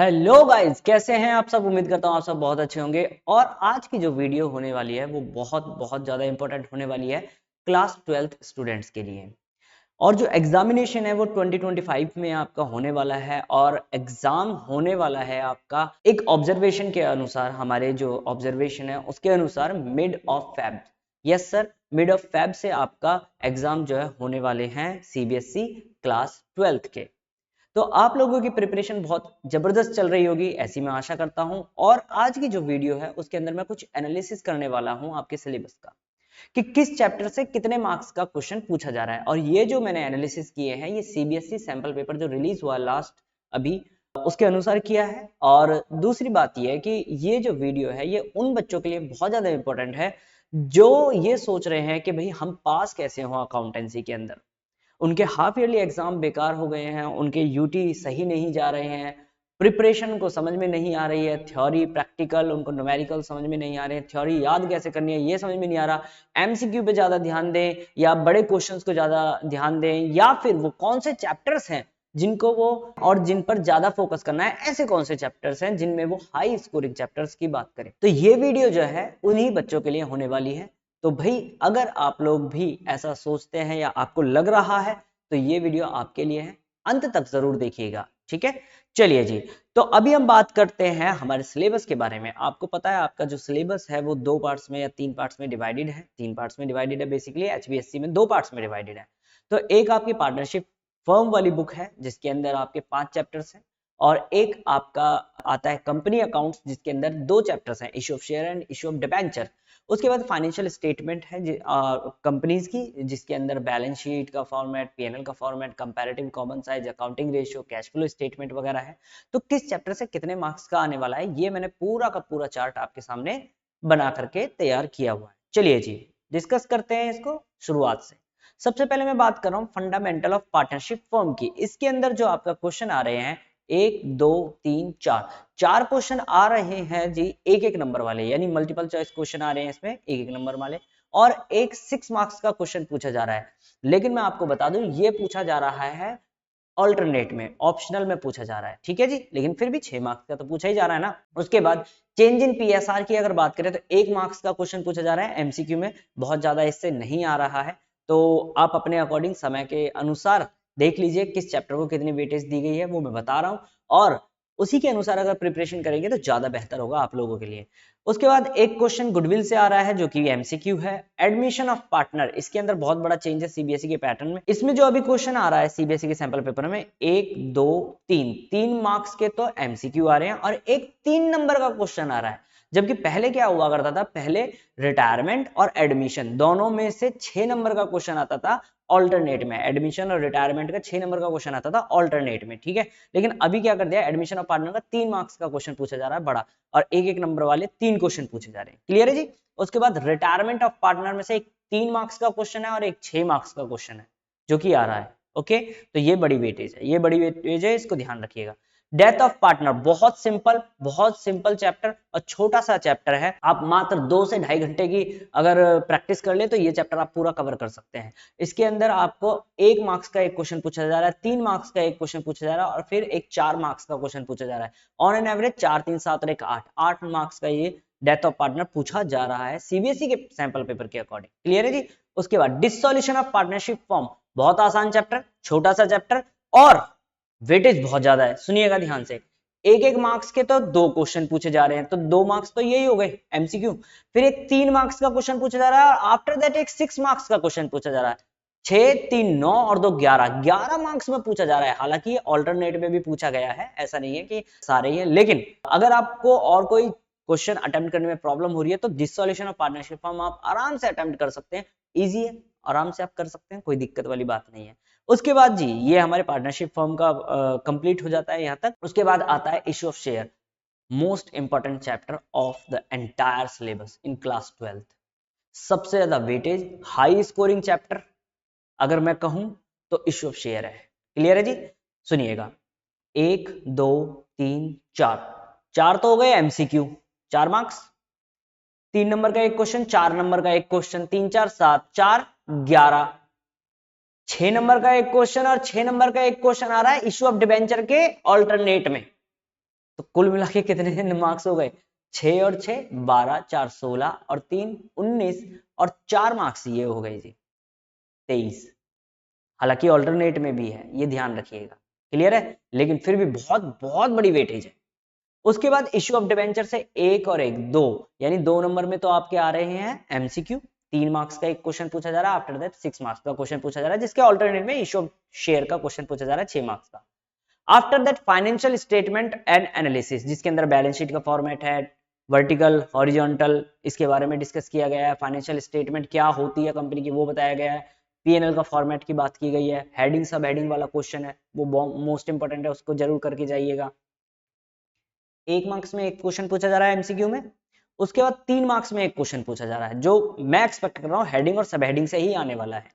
Hello guys, कैसे हैं आप सब। उम्मीद करता हूँ आप सब बहुत अच्छे होंगे। और आज की जो वीडियो होने वाली है वो बहुत बहुत ज़्यादा इंपॉर्टेंट होने वाली है क्लास 12th स्टूडेंट्स के लिए। और जो एग्जामिनेशन है वो 2025 में आपका होने वाला है। और एग्जाम होने वाला है आपका एक ऑब्जर्वेशन के अनुसार, हमारे जो ऑब्जर्वेशन है उसके अनुसार mid of Feb. Yes sir, mid of Feb से आपका एग्जाम जो है होने वाले हैं सीबीएसई क्लास 12th के। तो आप लोगों की प्रिपरेशन बहुत जबरदस्त चल रही होगी, ऐसी मैं आशा करता हूं। और आज की जो वीडियो है उसके अंदर मैं कुछ एनालिसिस करने वाला हूं आपके सिलेबस का, कि किस चैप्टर से कितने मार्क्स का क्वेश्चन पूछा जा रहा है। और ये जो मैंने एनालिसिस किए हैं ये सीबीएसई सैंपल पेपर जो रिलीज हुआ लास्ट अभी उसके अनुसार किया है। और दूसरी बात यह है कि ये जो वीडियो है ये उन बच्चों के लिए बहुत ज्यादा इंपॉर्टेंट है जो ये सोच रहे हैं कि भाई हम पास कैसे हो अकाउंटेंसी के अंदर। उनके हाफ ईयरली एग्जाम बेकार हो गए हैं, उनके यूटी सही नहीं जा रहे हैं, प्रिपरेशन को समझ में नहीं आ रही है, थ्योरी प्रैक्टिकल उनको न्यूमेरिकल समझ में नहीं आ रहे हैं, थ्योरी याद कैसे करनी है ये समझ में नहीं आ रहा। एमसीक्यू पे ज्यादा ध्यान दें या बड़े क्वेश्चंस को ज्यादा ध्यान दें, या फिर वो कौन से चैप्टर्स हैं जिनको वो और जिन पर ज्यादा फोकस करना है, ऐसे कौन से चैप्टर्स हैं जिनमें वो हाई स्कोरिंग चैप्टर्स की बात करें। तो ये वीडियो जो है उन्हीं बच्चों के लिए होने वाली है। तो भाई अगर आप लोग भी ऐसा सोचते हैं या आपको लग रहा है तो ये वीडियो आपके लिए है, अंत तक जरूर देखिएगा, ठीक है। चलिए जी, तो अभी हम बात करते हैं हमारे सिलेबस के बारे में। आपको पता है आपका जो सिलेबस है वो दो पार्ट्स में या तीन पार्ट्स में डिवाइडेड है। तीन पार्ट्स में डिवाइडेड है, बेसिकली एचबीएससी में दो पार्ट्स में डिवाइडेड है। तो एक आपकी पार्टनरशिप फर्म वाली बुक है जिसके अंदर आपके 5 चैप्टर्स हैं, और एक आपका आता है कंपनी अकाउंट्स जिसके अंदर 2 चैप्टर्स हैं, issue of share and issue of debenture. उसके बाद फाइनेंशियल स्टेटमेंट है कंपनीज की, जिसके अंदर बैलेंस शीट का फॉर्मेट, पीएनएल का format, comparative common size, accounting ratio, cash flow statement वगैरह है। तो किस चैप्टर से कितने मार्क्स का आने वाला है ये मैंने पूरा का पूरा चार्ट आपके सामने बना करके तैयार किया हुआ है। चलिए जी, डिस्कस करते हैं इसको शुरुआत से। सबसे पहले मैं बात कर रहा हूँ फंडामेंटल ऑफ पार्टनरशिप फर्म की। इसके अंदर जो आपका क्वेश्चन आ रहे हैं 1 2 3 4, 4 क्वेश्चन आ रहे हैं जी एक एक नंबर वाले, यानी मल्टीपल चॉइस क्वेश्चन आ रहे हैं इसमें एक एक नंबर वाले। और एक 6 मार्क्स का क्वेश्चन पूछा जा रहा है। लेकिन मैं आपको बता दूं ये पूछा जा रहा है ऑल्टरनेट में, ऑप्शनल में पूछा जा रहा है, ठीक है जी। लेकिन फिर भी 6 मार्क्स का तो पूछा ही जा रहा है ना। उसके बाद चेंज इन पीएसआर की अगर बात करें तो 1 मार्क्स का क्वेश्चन पूछा जा रहा है एमसीक्यू में, बहुत ज्यादा इससे नहीं आ रहा है। तो आप अपने अकॉर्डिंग समय के अनुसार देख लीजिए किस चैप्टर को कितनी वेटेज दी गई है, वो मैं बता रहा हूँ। और उसी के अनुसार अगर प्रिपरेशन करेंगे तो ज्यादा बेहतर होगा आप लोगों के लिए। उसके बाद एक क्वेश्चन गुडविल से आ रहा है जो कि एमसीक्यू है, एडमिशन ऑफ पार्टनर। इसके अंदर बहुत बड़ा चेंज है सीबीएसई के पैटर्न में। इसमें जो अभी क्वेश्चन आ रहा है सीबीएसई के सैंपल पेपर में 1 2 3, 3 मार्क्स के तो एमसीक्यू आ रहे हैं और एक 3 नंबर का क्वेश्चन आ रहा है। जबकि पहले क्या हुआ करता था, पहले रिटायरमेंट और एडमिशन दोनों में से 6 नंबर का क्वेश्चन आता था ऑल्टरनेट में। एडमिशन और रिटायरमेंट का 6 नंबर का क्वेश्चन आता था ऑल्टरनेट में, ठीक है। लेकिन अभी क्या कर दिया, एडमिशन और पार्टनर का 3 मार्क्स का क्वेश्चन पूछा जा रहा है बड़ा, और एक एक नंबर वाले 3 क्वेश्चन पूछे जा रहे हैं। क्लियर है जी। उसके बाद रिटायरमेंट ऑफ पार्टनर में से एक 3 मार्क्स का क्वेश्चन है और एक 6 मार्क्स का क्वेश्चन है जो कि आ रहा है। ओके, तो ये बड़ी वेटेज है, ये बड़ी वेटेज है, इसको ध्यान रखिएगा। डेथ ऑफ पार्टनर बहुत सिंपल चैप्टर और छोटा सा चैप्टर है। आप मात्र 2 से 2.5 घंटे की अगर प्रैक्टिस कर ले तो ये चैप्टर आप पूरा कवर कर सकते हैं। इसके अंदर आपको 1 मार्क्स का एक क्वेश्चन पूछा जा रहा है, 3 मार्क्स का एक क्वेश्चन पूछा जा रहा है और फिर एक 4 मार्क्स का क्वेश्चन पूछा जा रहा है। ऑन एन एवरेज 4 3 7 और एक 8 मार्क्स का ये डेथ ऑफ पार्टनर पूछा जा रहा है सीबीएसई के सैंपल पेपर के अकॉर्डिंग। क्लियर है जी। उसके बाद डिसोल्यूशन ऑफ पार्टनरशिप फॉर्म, बहुत आसान चैप्टर, छोटा सा चैप्टर और वेटेज बहुत ज्यादा है। सुनिएगा ध्यान से, एक एक मार्क्स के तो 2 क्वेश्चन पूछे जा रहे हैं, तो 2 मार्क्स तो यही हो गए एमसीक्यू। फिर एक 3 मार्क्स का क्वेश्चन पूछा जा रहा है और आफ्टर दैट एक 6 मार्क्स का क्वेश्चन पूछा जा रहा है। 6 3 9 और 2 11 मार्क्स में पूछा जा रहा है। हालांकि ऑल्टरनेट में भी पूछा गया है, ऐसा नहीं है कि सारे ही है। लेकिन अगर आपको और कोई क्वेश्चन अटेम्प्ट करने में प्रॉब्लम हो रही है तो डिसोल्यूशन ऑफ पार्टनरशिप फॉर्म आप आराम से अटेम्प्ट कर सकते हैं। इजी है, आराम से आप कर सकते हैं, कोई दिक्कत वाली बात नहीं है। उसके बाद जी ये हमारे पार्टनरशिप फर्म का कंप्लीट हो जाता है यहां तक। उसके बाद आता है issue of share, most important chapter of the entire syllabus in class 12th। सबसे ज्यादा वेटेज, हाई स्कोरिंग चैप्टर अगर मैं कहूं तो इशू ऑफ शेयर है। क्लियर है जी। सुनिएगा, 1 2 3 4, 4 तो हो गए एमसीक्यू, 4 मार्क्स, 3 नंबर का एक क्वेश्चन, 4 नंबर का एक क्वेश्चन, 3 4 7 4 11, 6 नंबर का एक क्वेश्चन और 6 नंबर का एक क्वेश्चन आ रहा है इशू ऑफ डिबेंचर के ऑल्टरनेट में। तो कुल मिला के कितने मार्क्स हो गए? 6 और 6 12, 4 16 और 3 19 और 4 मार्क्स ये हो गए जी 23। हालांकि ऑल्टरनेट में भी है, ये ध्यान रखिएगा, क्लियर है, लेकिन फिर भी बहुत बहुत बड़ी वेटेज है। उसके बाद इश्यू ऑफ डिवेंचर से एक और एक दो, यानी 2 नंबर में तो आपके आ रहे हैं एमसीक्यू, 3 मार्क्स का एक क्वेश्चन पूछा जा रहा है, आफ्टर दैट 6 मार्क्स का क्वेश्चन पूछा जा रहा है, जिसके ऑल्टरनेट में इश्यू ऑफ शेयर का क्वेश्चन पूछा जा रहा है 6 मार्क्स का। After that financial statement and analysis, जिसके अंदर बैलेंस शीट का फॉर्मेट है, वर्टिकल हॉरिजॉन्टल, इसके बारे में डिस्कस किया गया है, फाइनेंशियल स्टेटमेंट क्या होती है कंपनी की वो बताया गया है, पीएनएल का फॉर्मेट की बात की गई है, हेडिंग सब हेडिंग वाला क्वेश्चन है, वो मोस्ट इंपॉर्टेंट है, उसको जरूर करके जाइएगा। 1 मार्क्स में एक क्वेश्चन पूछा जा रहा है एमसीक्यू में, उसके बाद 3 मार्क्स में एक क्वेश्चन पूछा जा रहा है, जो मैं एक्सपेक्ट कर रहा हूँ हेडिंग और सब हेडिंग से ही आने वाला है।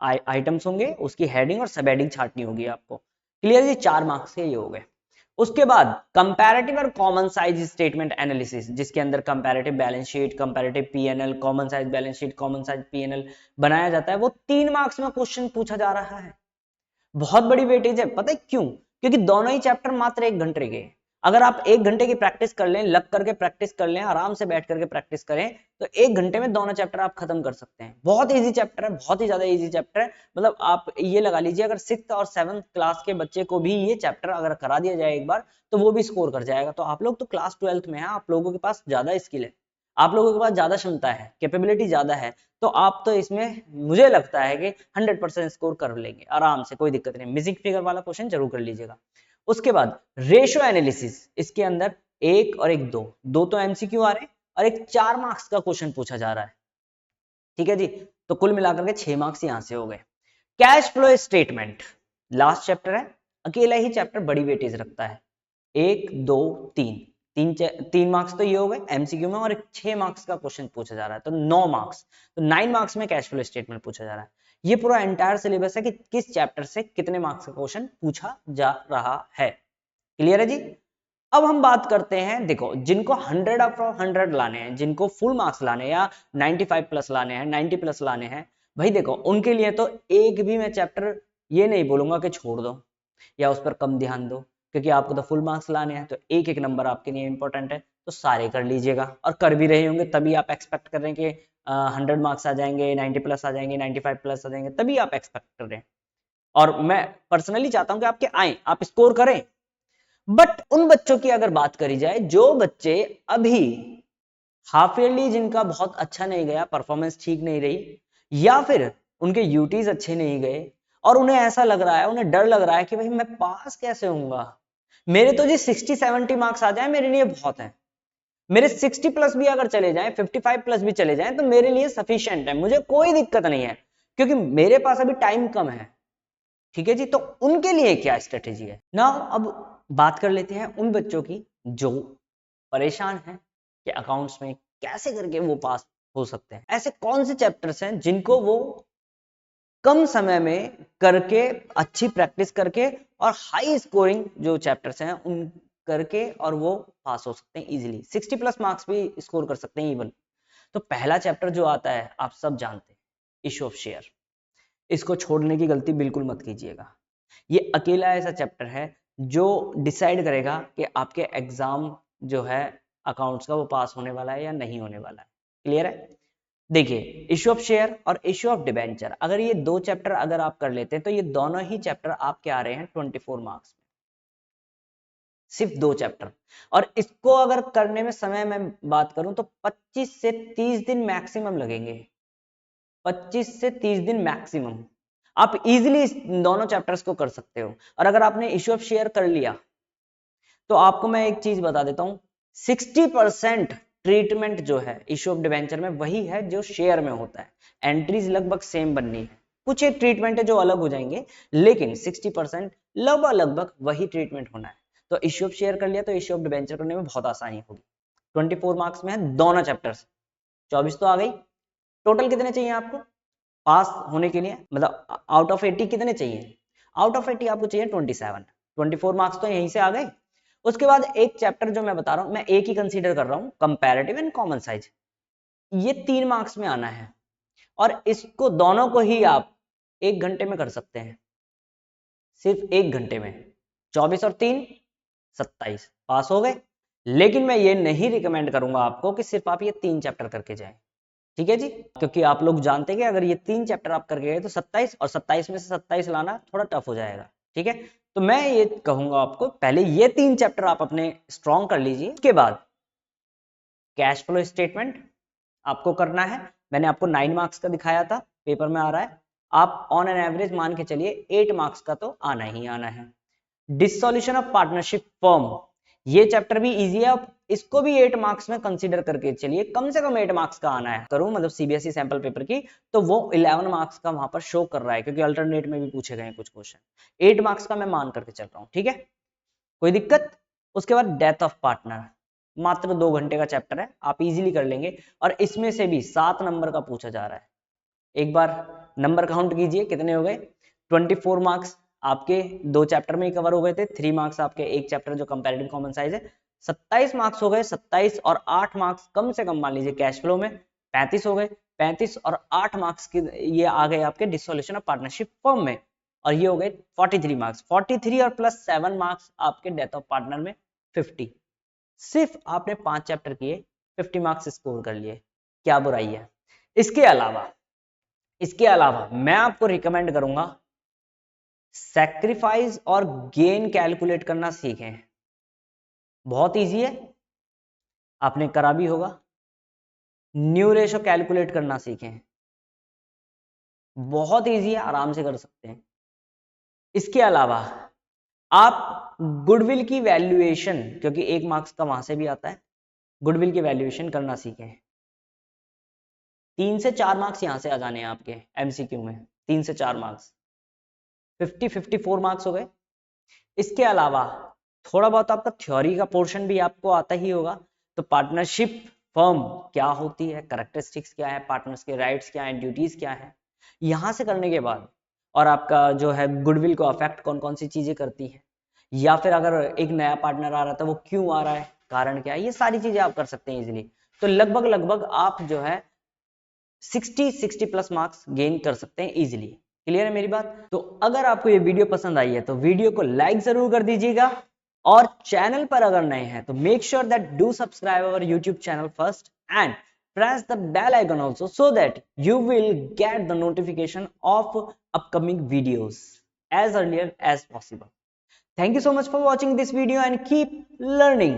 आइटम्स होंगे, उसकी हेडिंग और सब हेडिंग छाटनी होगी आपको, क्लियर जी। 4 मार्क्स के ये हो गए। उसके बाद कंपैरेटिव और कॉमन साइज स्टेटमेंट एनालिसिस, जिसके अंदर comparative balance sheet, comparative PNL, common size balance sheet, common size PNL बनाया जाता है, वो 3 मार्क्स में क्वेश्चन पूछा जा रहा है। बहुत बड़ी वेटेज है, पता है क्यों? क्योंकि दोनों ही चैप्टर मात्र 1 घंटे के। अगर आप 1 घंटे की प्रैक्टिस कर लें, लग करके प्रैक्टिस कर लें, आराम से बैठ करके प्रैक्टिस करें, तो 1 घंटे में दोनों चैप्टर आप खत्म कर सकते हैं। बहुत इजी चैप्टर है, बहुत ही ज्यादा इजी चैप्टर है। मतलब आप ये लगा लीजिए, अगर 6th और 7th क्लास के बच्चे को भी ये चैप्टर अगर करा दिया जाए एक बार, तो वो भी स्कोर कर जाएगा। तो आप लोग तो क्लास 12th में है, आप लोगों के पास ज्यादा स्किल है, आप लोगों के पास ज्यादा क्षमता है, कैपेबिलिटी ज्यादा है, तो आप तो इसमें मुझे लगता है कि 100% स्कोर कर लेंगे आराम से, कोई दिक्कत नहीं। मिसिंग फिगर वाला क्वेश्चन जरूर कर लीजिएगा। उसके बाद रेशियो एनालिसिस, इसके अंदर एक और एक दो तो एमसीक्यू आ रहे हैं और एक 4 मार्क्स का क्वेश्चन पूछा जा रहा है, ठीक है जी। तो कुल मिलाकर के 6 मार्क्स यहां से हो गए। Cash flow statement last chapter है, अकेला ही चैप्टर बड़ी वेटेज रखता है। 1 2 3 तीन मार्क्स तो ये हो गए एमसीक्यू में, और एक 6 मार्क्स का क्वेश्चन पूछा जा रहा है, तो 9 मार्क्स, तो 9 मार्क्स में कैश फ्लो स्टेटमेंट पूछा जा रहा है। ये पूरा एंटायर सिलेबस है कि किस चैप्टर से कितने मार्क्स का क्वेश्चन पूछा जा रहा है, क्लियर है जी। अब हम बात करते हैं, देखो जिनको 100 ऑफ 100 लाने हैं, जिनको फुल मार्क्स लाने हैं, या 95 प्लस लाने हैं, 90 प्लस लाने हैं, भाई देखो उनके लिए तो एक भी मैं चैप्टर ये नहीं बोलूंगा कि छोड़ दो या उस पर कम ध्यान दो, क्योंकि आपको तो फुल मार्क्स लाने हैं, तो एक एक नंबर आपके लिए इंपॉर्टेंट है, तो सारे कर लीजिएगा। और कर भी रहे होंगे तभी आप एक्सपेक्ट कर रहे हैं कि 100 मार्क्स आ जाएंगे, 90 प्लस आ जाएंगे, 95 प्लस आ जाएंगे, तभी आप एक्सपेक्ट कर रहे हैं। और मैं पर्सनली चाहता हूं कि आपके आए, आप स्कोर करें। बट उन बच्चों की अगर बात करी जाए, जो बच्चे अभी हाफ ईयरली जिनका बहुत अच्छा नहीं गया, परफॉर्मेंस ठीक नहीं रही, या फिर उनके यूटीज अच्छे नहीं गए, और उन्हें ऐसा लग रहा है, उन्हें डर लग रहा है कि भाई मैं पास कैसे होऊंगा, मेरे तो जी 60-70 मार्क्स आ जाए मेरे लिए बहुत है, मेरे 60 प्लस भी अगर चले जाएं, 55 प्लस भी चले जाएं, तो मेरे लिए सफिशिएंट है, मुझे कोई दिक्कत नहीं है, क्योंकि मेरे पास अभी टाइम कम है, ठीक है जी। तो उनके लिए क्या स्ट्रेटेजी है ना। अब बात कर लेते हैं उन बच्चों की जो परेशान हैं कि अकाउंट्स में कैसे करके वो पास हो सकते हैं। ऐसे कौन से चैप्टर्स हैं जिनको वो कम समय में करके, अच्छी प्रैक्टिस करके और हाई स्कोरिंग जो चैप्टर्स हैं उन करके, और वो पास हो सकते हैं इजीली, 60 प्लस मार्क्स भी स्कोर कर सकते हैं इवन। तो पहला चैप्टर जो आता है आप सब जानते हैं, इशू ऑफ शेयर। इसको छोड़ने की गलती बिल्कुल मत कीजिएगा। ये अकेला ऐसा चैप्टर है जो डिसाइड करेगा कि आपके एग्जाम जो है अकाउंट्स का वो पास होने वाला है या नहीं होने वाला है, क्लियर है। देखिए इश्यू ऑफ शेयर और इश्यू ऑफ डिबेंचर, अगर ये 2 चैप्टर अगर आप कर लेते हैं, तो ये दोनों ही चैप्टर आपके आ रहे हैं 24 मार्क्स में, सिर्फ 2 चैप्टर। और इसको अगर करने में समय मैं बात करूं तो 25 से 30 दिन मैक्सिमम लगेंगे, 25 से 30 दिन मैक्सिमम। आप इजीली इस दोनों चैप्टर्स को कर सकते हो। और अगर आपने इश्यू ऑफ शेयर कर लिया, तो आपको मैं एक चीज बता देता हूं, 60% ट्रीटमेंट जो है इश्यू ऑफ डिबेंचर में वही है जो शेयर में होता है। एंट्रीज लगभग सेम बननी है, कुछ एक ट्रीटमेंट है जो अलग हो जाएंगे, लेकिन 60% लगभग वही ट्रीटमेंट होना है। तो इश्यू ऑफ शेयर कर लिया तो इश्यू ऑफ डिबेंचर करने में बहुत आसानी होगी। 24 मार्क्स में है दोनों चैप्टर्स, 24 तो आ गई। टोटल कितने चाहिए आपको पास होने के लिए, मतलब आउट ऑफ 80 कितने चाहिए? आउट ऑफ 80 आपको चाहिए 27। 24 मार्क्स तो यहीं से आ गए। उसके बाद एक चैप्टर जो मैं बता रहा हूं, मैं एक ही कंसीडर कर रहा हूं, कंपैरेटिव एंड कॉमन साइज, ये 3 मार्क्स में आना है, और इसको दोनों को ही आप 1 घंटे में कर सकते हैं, सिर्फ 1 घंटे में। 24 और 3 27 पास हो गए। लेकिन मैं ये नहीं रिकमेंड करूंगा आपको कि सिर्फ आप ये 3 चैप्टर करके जाएं, ठीक है जी, क्योंकि आप लोग जानते हैं कि अगर ये 3 चैप्टर आप करके गए तो 27 और 27 में से 27 लाना थोड़ा टफ हो जाएगा, ठीक है। तो मैं ये कहूंगा आपको पहले ये 3 चैप्टर आप अपने स्ट्रॉन्ग कर लीजिए, उसके बाद कैश फ्लो स्टेटमेंट आपको करना है। मैंने आपको 9 मार्क्स का दिखाया था, पेपर में आ रहा है, आप ऑन एन एवरेज मान के चलिए 8 मार्क्स का तो आना ही आना है। डिसोल्यूशन ऑफ पार्टनरशिप फर्म, ये चैप्टर भी इजी है, आप इसको भी 8 मार्क्स में कंसीडर करके चलिए, कम से कम 8 मार्क्स का आना है। करूं मतलब सीबीएसई सैंपल पेपर की, तो वो 11 मार्क्स का वहां पर शो कर रहा है, क्योंकि अल्टरनेट में भी पूछे गए हैं कुछ क्वेश्चन। 8 मार्क्स का मैं मान करके चल रहा हूं, ठीक है, कोई दिक्कत। उसके बाद डेथ ऑफ पार्टनर, मात्र 2 घंटे का चैप्टर है, आप इजीली कर लेंगे, और इसमें से भी 7 नंबर का पूछा जा रहा है। एक बार नंबर काउंट कीजिए कितने हो गए, 24 मार्क्स आपके 2 चैप्टर में ही कवर हो गए थे, 3 मार्क्स आपके एक चैप्टर जो कंपैरेटिव कॉमन साइज है, 27 मार्क्स हो गए। 27 और 8 मार्क्स कम से कम मान लीजिए कैश फ्लो में 35 हो गए, 35 और 8 मार्क्स की ये आ गए आपके डिसोल्यूशन ऑफ पार्टनरशिप फर्म में, और ये हो गए 43 मार्क्स, 43 और प्लस 7 मार्क्स आपके डेथ ऑफ पार्टनर में 50। सिर्फ आपने 5 चैप्टर किए, 50 मार्क्स स्कोर कर लिए, क्या बुराई है। इसके अलावा मैं आपको रिकमेंड करूंगा सैक्रिफाइस और गेन कैलकुलेट करना सीखें, बहुत इजी है, आपने करा भी होगा। न्यू रेशो कैलकुलेट करना सीखें, बहुत इजी है, आराम से कर सकते हैं। इसके अलावा आप गुडविल की वैल्यूएशन, क्योंकि 1 मार्क्स का वहां से भी आता है, गुडविल की वैल्यूएशन करना सीखें। 3 से 4 मार्क्स यहां से आ जाने हैं आपके एमसीक्यू में, 3 से 4 मार्क्स, 54 मार्क्स हो गए। इसके अलावा थोड़ा बहुत आपका थ्योरी का पोर्शन भी आपको आता ही होगा, तो पार्टनरशिप फर्म क्या होती है, कैरेक्टरिस्टिक्स क्या है, पार्टनर्स के राइट्स क्या है, ड्यूटीज क्या है, यहां से करने के बाद, और आपका जो है गुडविल को अफेक्ट कौन कौन सी चीजें करती है, या फिर अगर एक नया पार्टनर आ रहा था वो क्यों आ रहा है, कारण क्या है, ये सारी चीजें आप कर सकते हैं इजिली। तो लगभग लगभग आप जो है 60 प्लस मार्क्स गेन कर सकते हैं इजिली। क्लियर है मेरी बात। तो अगर आपको ये वीडियो पसंद आई है तो वीडियो को लाइक जरूर कर दीजिएगा, और चैनल पर अगर नए हैं तो make sure that do subscribe our YouTube channel first and press the bell icon also, so that you will get the notification of upcoming videos as earlier as possible. Thank you so much for watching this video and keep learning.